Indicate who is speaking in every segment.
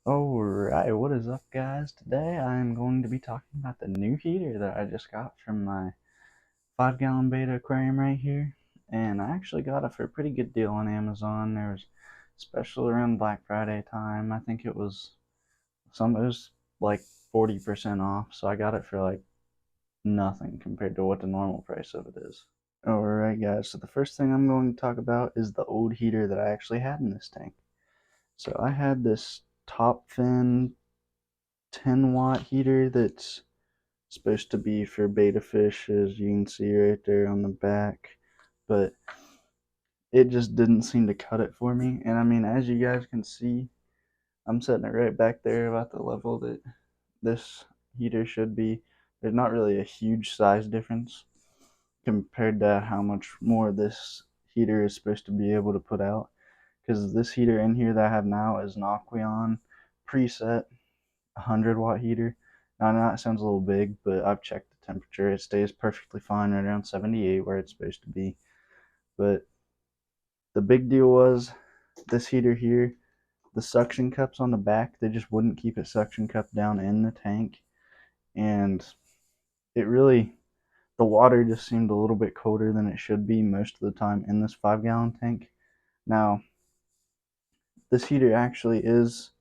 Speaker 1: Alright, what is up guys? Today I am going to be talking about the new heater that I just got from my 5-gallon beta aquarium right here. And I actually got it for a pretty good deal on Amazon. There was a special around Black Friday time. I think it was like 40% off, so I got it for like nothing compared to what the normal price of it is. Alright guys, so the first thing I'm going to talk about is the old heater that I actually had in this tank. So I had this top fin 10-watt heater that's supposed to be for betta fish, as you can see right there on the back, but it just didn't seem to cut it for me. And I mean, as you guys can see, I'm setting it right back there about the level that this heater should be. There's not really a huge size difference compared to how much more this heater is supposed to be able to put out, because this heater in here that I have now is an Aqueon preset 100-watt heater. Now I know that sounds a little big, but I've checked the temperature. It stays perfectly fine right around 78 where it's supposed to be. But the big deal was this heater here, the suction cups on the back, they just wouldn't keep it suction cupped down in the tank. And it really, the water just seemed a little bit colder than it should be most of the time in this 5-gallon tank. Now, this heater actually is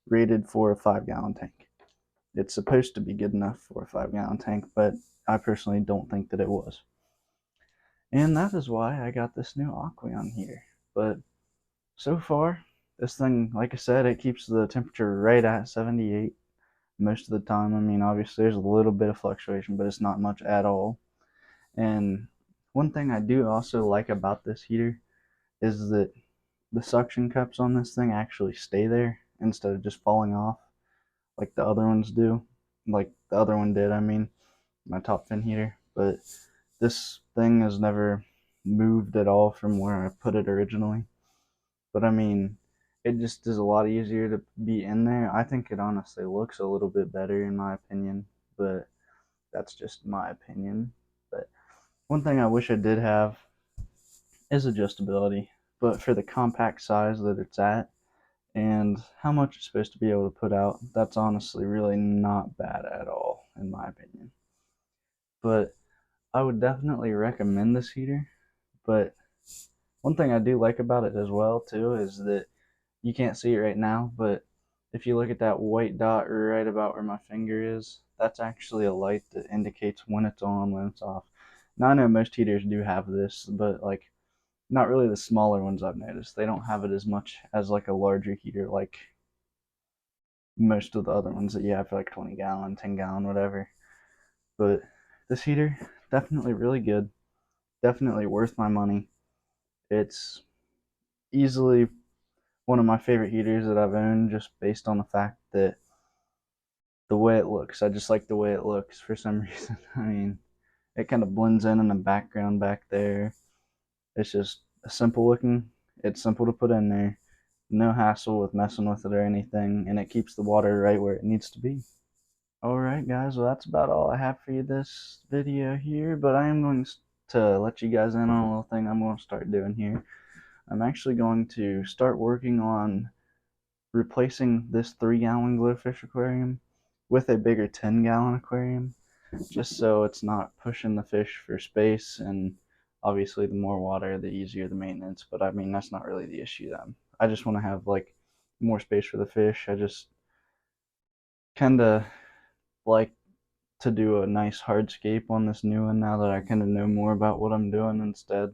Speaker 1: rated for a 5-gallon tank. It's supposed to be good enough for a 5-gallon tank, but I personally don't think that it was. And that is why I got this new Aqueon here. But so far, this thing, like I said, it keeps the temperature right at 78 most of the time. I mean, obviously there's a little bit of fluctuation, but it's not much at all. And one thing I do also like about this heater is that the suction cups on this thing actually stay there instead of just falling off like the other ones do. Like the other one did, I mean, my top fin heater. But this thing has never moved at all from where I put it originally. But I mean, it just is a lot easier to be in there. I think it honestly looks a little bit better in my opinion, but that's just my opinion. But one thing I wish I did have is adjustability, but for the compact size that it's at and how much it's supposed to be able to put out, that's honestly really not bad at all in my opinion. But I would definitely recommend this heater. But one thing I do like about it as well too is that you can't see it right now, but if you look at that white dot right about where my finger is, that's actually a light that indicates when it's on, when it's off. Now I know most heaters do have this, but like not really the smaller ones I've noticed. They don't have it as much as like a larger heater like most of the other ones that you have for like 20 gallon, 10 gallon, whatever. But this heater, definitely really good. Definitely worth my money. It's easily one of my favorite heaters that I've owned just based on the fact that the way it looks. I just like the way it looks for some reason. I mean, it kind of blends in the background back there. It's just simple looking. It's simple to put in there. No hassle with messing with it or anything, and it keeps the water right where it needs to be. Alright guys, well that's about all I have for you this video here, but I am going to let you guys in on a little thing I'm going to start doing here. I'm actually going to start working on replacing this 3-gallon glowfish aquarium with a bigger 10-gallon aquarium, just so it's not pushing the fish for space. And obviously the more water the easier the maintenance, but I mean that's not really the issue then. I just want to have like more space for the fish. I just kind of like to do a nice hardscape on this new one now that I kind of know more about what I'm doing instead,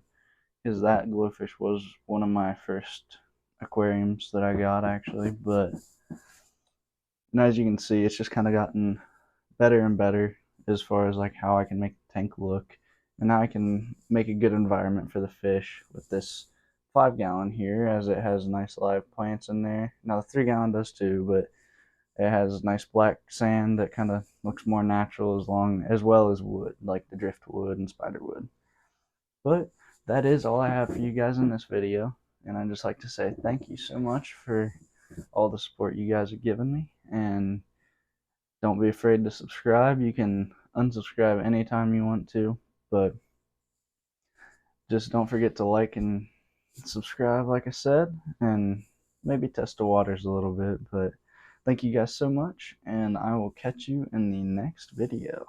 Speaker 1: because that glowfish was one of my first aquariums that I got actually. But and as you can see, it's just kind of gotten better and better as far as like how I can make the tank look, and now I can make a good environment for the fish with this 5-gallon here, as it has nice live plants in there. Now the 3-gallon does too, but it has nice black sand that kind of looks more natural, as well as wood, like the driftwood and spiderwood. But that is all I have for you guys in this video, and I'd just like to say thank you so much for all the support you guys have given me, and don't be afraid to subscribe. You can unsubscribe anytime you want to, but just don't forget to like and subscribe like I said, and maybe test the waters a little bit. But Thank you guys so much, and I will catch you in the next video.